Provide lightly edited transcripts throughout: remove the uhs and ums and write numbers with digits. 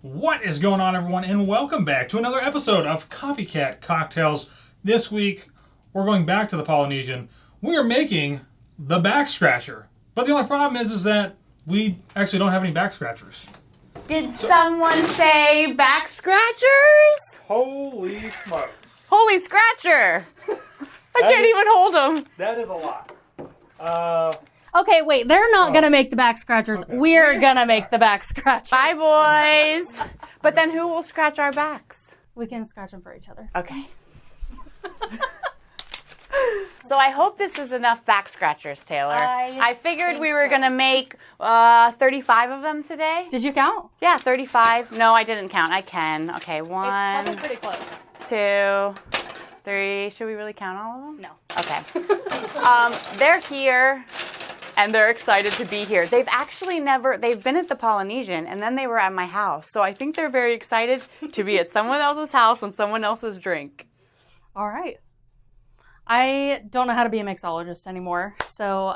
What is going on, everyone, and welcome back to another episode of Copycat Cocktails. This week, we're going back to the Polynesian. We are making the back scratcher. But the only problem is that we actually don't have any back scratchers. Did someone say back scratchers? Holy smokes. Holy scratcher! I can't even hold them. That is a lot. Okay, wait, they're not going to make the back scratchers. Okay. We're going to make the back scratchers. Bye, boys. But then who will scratch our backs? We can scratch them for each other. Okay. So I hope this is enough back scratchers, Taylor. I figured we were going to make 35 of them today. Did you count? Yeah, 35. No, I didn't count. I can. Okay, 1, it's pretty close. 2, 3. Should we really count all of them? No. Okay. They're here. And they're excited to be here. They've been at the Polynesian, and then they were at my house. So I think they're very excited to be at someone else's house on someone else's drink. All right. I don't know how to be a mixologist anymore. So,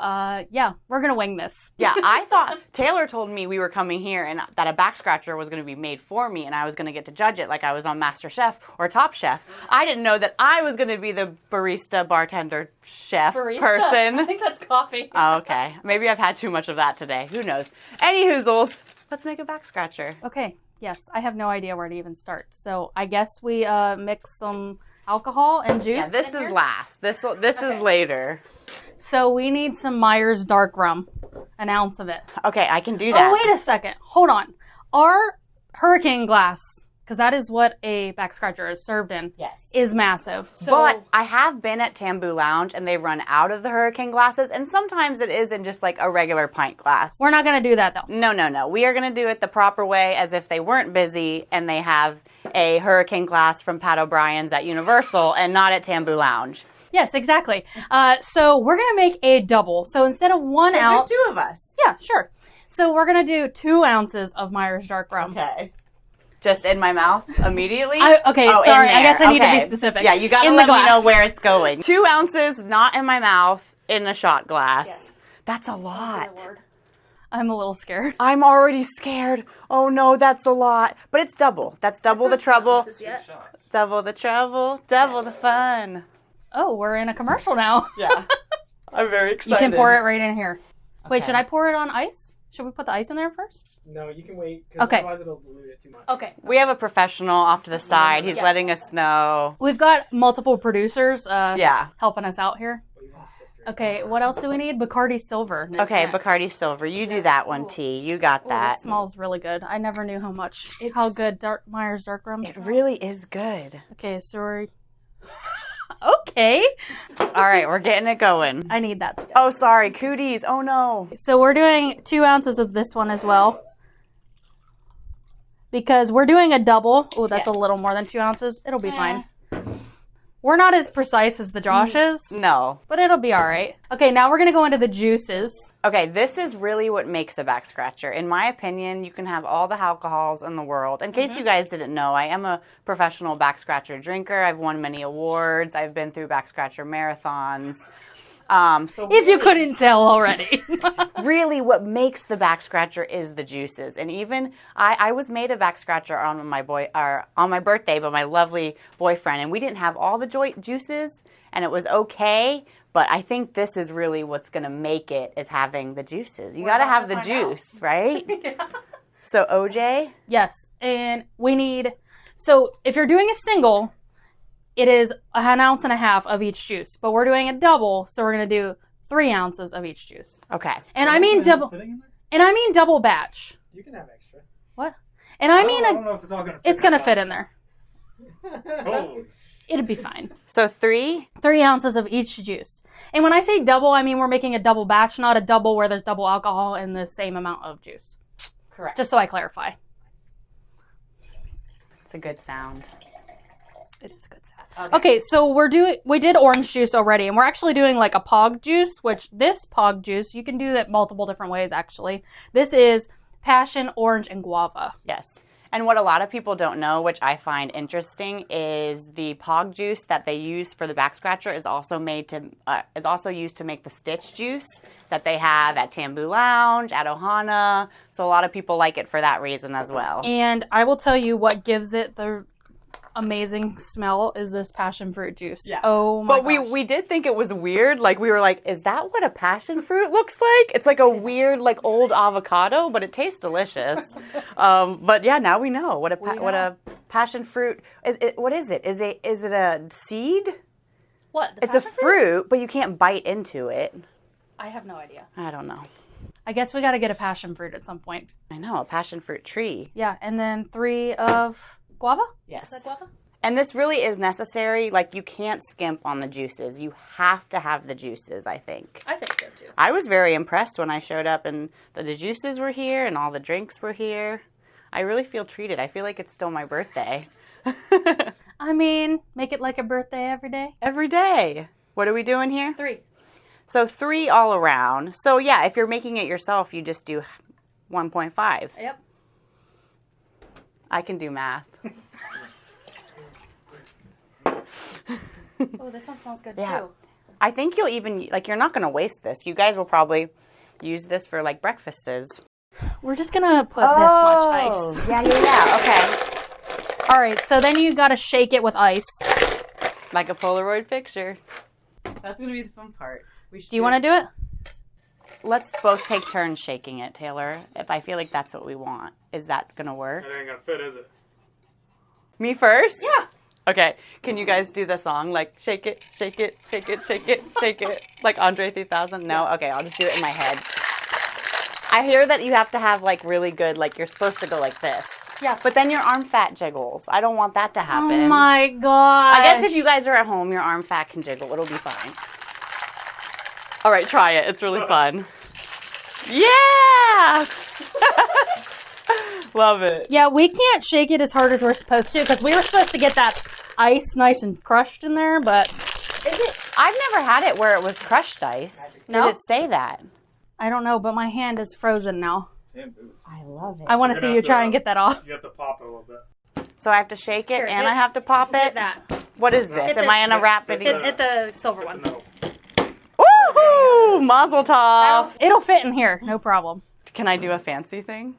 yeah, we're going to wing this. Yeah, I thought Taylor told me we were coming here and that a back scratcher was going to be made for me, and I was going to get to judge it like I was on Master Chef or Top Chef. I didn't know that I was going to be the barista, bartender, chef person. I think that's coffee. Oh, okay. Maybe I've had too much of that today. Who knows? Any hoozles, let's make a back scratcher. Okay, yes. I have no idea where to even start. So I guess we mix some alcohol and juice. Yeah, this is last. This is later. So we need some Meyer's dark rum, an ounce of it. Okay, I can do that. Oh, wait a second. Hold on. Our hurricane glass, because that is what a back scratcher is served in, yes, is massive. So, but I have been at Tambu Lounge and they run out of the hurricane glasses, and sometimes it is in just like a regular pint glass. We're not going to do that though. No. We are going to do it the proper way, as if they weren't busy and they have a hurricane glass from Pat O'Brien's at Universal and not at Tambu Lounge. Yes, exactly. So we're going to make a double. So instead of 1 ounce... There's 2 of us. Yeah, sure. So we're going to do 2 ounces of Meyer's dark rum. Okay. Just in my mouth immediately? Sorry. I guess I need to be specific. Yeah, you got to let me know where it's going. 2 ounces, not in my mouth, in a shot glass. Yes. That's a lot. Oh, I'm a little scared. I'm already scared. Oh no, that's a lot. But it's double. That's double the trouble. Double the trouble. Double the fun. Oh, we're in a commercial now. Yeah. I'm very excited. You can pour it right in here. Okay. Wait, should I pour it on ice? Should we put the ice in there first? No, you can wait, because otherwise it'll dilute it too much. Okay. We have a professional off to the side. He's letting us know. We've got multiple producers helping us out here. Okay, what else do we need? Bacardi Silver. Okay, Bacardi Silver. You do that one, T. You got that. It smells really good. I never knew how good Meyer's dark rum smells. It really is good. Okay, sorry. Okay. All right, we're getting it going. I need that stuff. Oh, sorry. Cooties. Oh, no. So we're doing 2 ounces of this one as well. Because we're doing a double. Oh, that's a little more than 2 ounces. It'll be fine. We're not as precise as the Joshes. No. But it'll be all right. Okay, now we're going to go into the juices. Okay, this is really what makes a back scratcher. In my opinion, you can have all the alcohols in the world. In case you guys didn't know, I am a professional back scratcher drinker. I've won many awards. I've been through back scratcher marathons. If you couldn't tell already. Really, what makes the back scratcher is the juices. And even I was made a back scratcher on my birthday by my lovely boyfriend, and we didn't have all the juices, and it was okay. But I think this is really what's going to make it, is having the juices. You got to have the juice, right? Yeah. So OJ? Yes, and we need. So if you're doing a single, it is 1.5 ounces of each juice, but we're doing a double, so we're going to do 3 ounces of each juice. Okay. And I mean double. And I mean double batch. You can have extra. What? And I mean, I don't know if it's all going to fit. It's going to fit in there. Oh. It'll be fine. So 3 ounces of each juice. And when I say double, I mean we're making a double batch, not a double where there's double alcohol in the same amount of juice. Correct. Just so I clarify. It's a good sound. It is a good sound. Okay, so we did orange juice already, and we're actually doing like a pog juice, which this pog juice, you can do that multiple different ways actually. This is passion, orange, and guava. Yes. And what a lot of people don't know, which I find interesting, is the pog juice that they use for the back scratcher is also used to make the stitch juice that they have at Tambu Lounge, at Ohana. So a lot of people like it for that reason as well. And I will tell you what gives it the amazing smell is this passion fruit juice. Yeah. Oh my gosh. But we did think it was weird. Like, we were like, is that what a passion fruit looks like? It's like a weird, like, old avocado, but it tastes delicious. But yeah, now we know what a passion fruit is. What is it? Is it a seed? What? It's a fruit, but you can't bite into it. I have no idea. I don't know. I guess we got to get a passion fruit at some point. I know, a passion fruit tree. Yeah, and then 3 of guava? Yes. Is that guava? And this really is necessary. Like, you can't skimp on the juices. You have to have the juices, I think. I think so too. I was very impressed when I showed up and the juices were here and all the drinks were here. I really feel treated. I feel like it's still my birthday. I mean, make it like a birthday every day. Every day. What are we doing here? 3. So 3 all around. So yeah, if you're making it yourself, you just do 1.5. Yep. I can do math. Oh, this one smells good Yeah. too. I think you'll even, like, you're not going to waste this. You guys will probably use this for, like, breakfasts. We're just going to put this much ice. Yeah. Okay. All right, so then you got to shake it with ice. Like a Polaroid picture. That's going to be the fun part. Do you want to do it? Let's both take turns shaking it, Taylor. If I feel like that's what we want. Is that going to work? It ain't gonna fit, is it? Me first? Yeah. Okay. Can you guys do the song? Like, shake it, shake it, shake it, shake it, shake it. Like Andre 3000? No? Okay, I'll just do it in my head. I hear that you have to have, like, really good, like, you're supposed to go like this. Yeah. But then your arm fat jiggles. I don't want that to happen. Oh my god. I guess if you guys are at home, your arm fat can jiggle. It'll be fine. All right, try it. It's really fun. Yeah! Love it. Yeah, we can't shake it as hard as we're supposed to because we were supposed to get that ice nice and crushed in there, but Is it? I've never had it where it was crushed ice. No? Did it say that? I don't know, but my hand is frozen now. I love it. I want to You're see gonna you have try to- and get that off. You have to pop it a little bit. So I have to shake it Here, and hit- I have to pop it? that. What is this? Hit Am this- I in a rap video? Hit the silver one. No. Woohoo! Mazel tov! It'll fit in here, no problem. Can I do a fancy thing?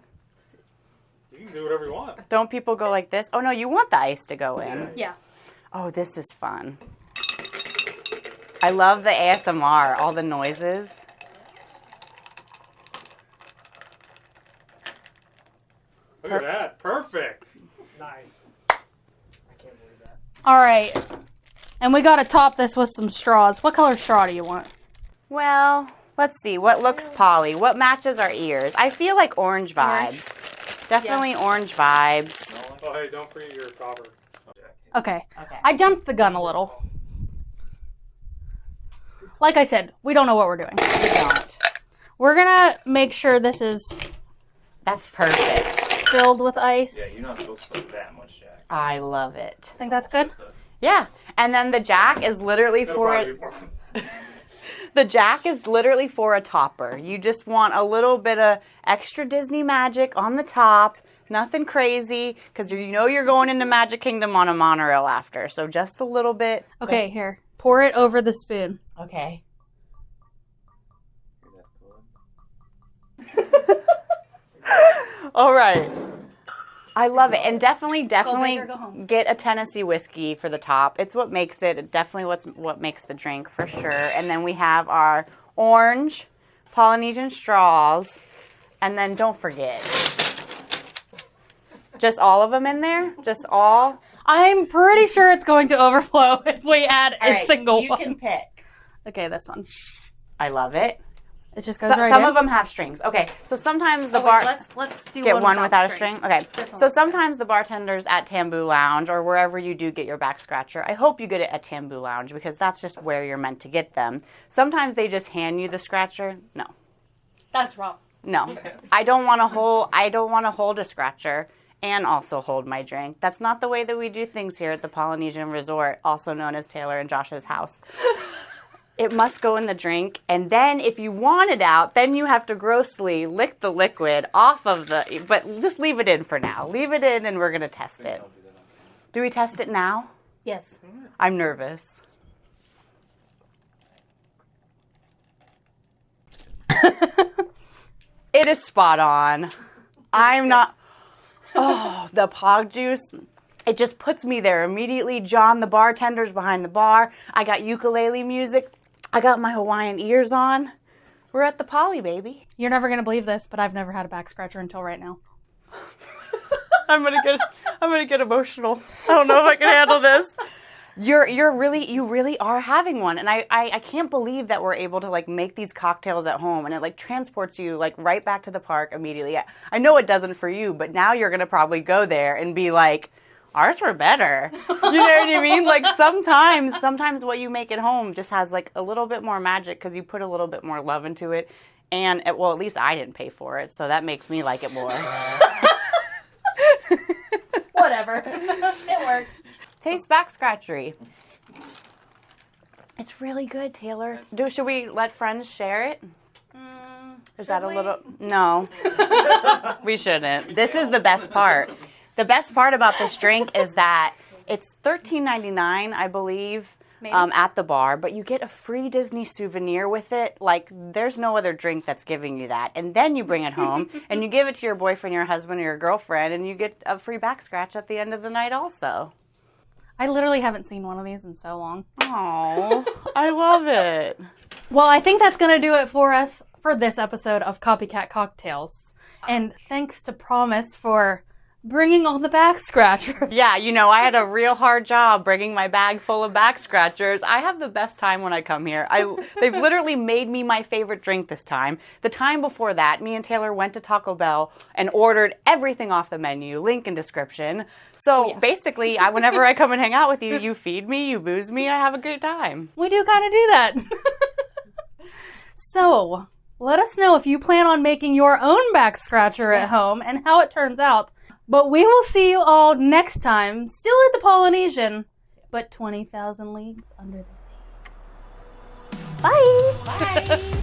You can do whatever you want. Don't people go like this? Oh no, you want the ice to go in. Yeah. Oh, this is fun. I love the ASMR, all the noises. Look at that. Perfect. Nice. I can't believe that. All right. And we got to top this with some straws. What color straw do you want? Well, let's see. What looks poly? What matches our ears? I feel like orange vibes. Definitely orange vibes. Oh, hey, don't forget your cover. Okay. Okay. I jumped the gun a little. Like I said, we don't know what we're doing. We don't. We're going to make sure this is That's perfect. filled with ice. Yeah, you're not supposed to put that much, Jack. I love it. Think that's good? Yeah. And then the jack is literally It'll for probably it. be more. The jack is literally for a topper. You just want a little bit of extra Disney magic on the top. Nothing crazy, because you know you're going into Magic Kingdom on a monorail after. So just a little bit. Okay, here. Pour it over the spoon. Okay. All right. I love it. And definitely big or go home. get a Tennessee whiskey for the top. It's what makes it. Definitely what makes the drink for sure. And then we have our orange Polynesian straws. And then don't forget. Just all of them in there? Just all? I'm pretty sure it's going to overflow if we add a single you one. can pick. Okay, this one. I love it. It just goes right Some in. of them have strings. Okay, so sometimes the Oh, bar... wait, let's do Get one without a string? Okay. This one So with sometimes the bartenders at Tambu Lounge or wherever you do get your back scratcher, I hope you get it at Tambu Lounge because that's just where you're meant to get them. Sometimes they just hand you the scratcher. No. That's wrong. No. I don't want to hold a scratcher and also hold my drink. That's not the way that we do things here at the Polynesian Resort, also known as Taylor and Josh's house. It must go in the drink, and then if you want it out, then you have to grossly lick the liquid off of but just leave it in for now. Leave it in and we're going to test it. Do we test it now? Yes. I'm nervous. It is spot on. I'm not... Oh, the Pog Juice... It just puts me there immediately. John, the bartender's behind the bar. I got ukulele music. I got my Hawaiian ears on. We're at the Poly, baby. You're never going to believe this, but I've never had a back scratcher until right now. I'm gonna get emotional. I don't know if I can handle this. You really are having one, and I can't believe that we're able to like make these cocktails at home, and it like transports you like right back to the park immediately. I know it doesn't for you, but now you're gonna probably go there and be like, ours were better. You know what I mean? Like sometimes what you make at home just has like a little bit more magic because you put a little bit more love into it. And at least I didn't pay for it, so that makes me like it more. Whatever. It works. Tastes back scratchery. It's really good, Taylor. Should we let friends share it? Is that a little... No. We shouldn't. This is the best part. The best part about this drink is that it's $13.99, I believe, at the bar, but you get a free Disney souvenir with it. Like, there's no other drink that's giving you that. And then you bring it home, and you give it to your boyfriend, your husband, or your girlfriend, and you get a free back scratch at the end of the night also. I literally haven't seen one of these in so long. Oh, I love it. Well, I think that's going to do it for us for this episode of Copycat Cocktails. And thanks to Promise for bringing all the back scratchers. Yeah, I had a real hard job bringing my bag full of back scratchers. I have the best time when I come here. They've literally made me my favorite drink this time. The time before that, me and Taylor went to Taco Bell and ordered everything off the menu, link in description. So basically, whenever I come and hang out with you, you feed me, you booze me, I have a good time. We do kind of do that. So, let us know if you plan on making your own back scratcher at home and how it turns out. But we will see you all next time, still at the Polynesian, but 20,000 leagues under the sea. Bye! Bye!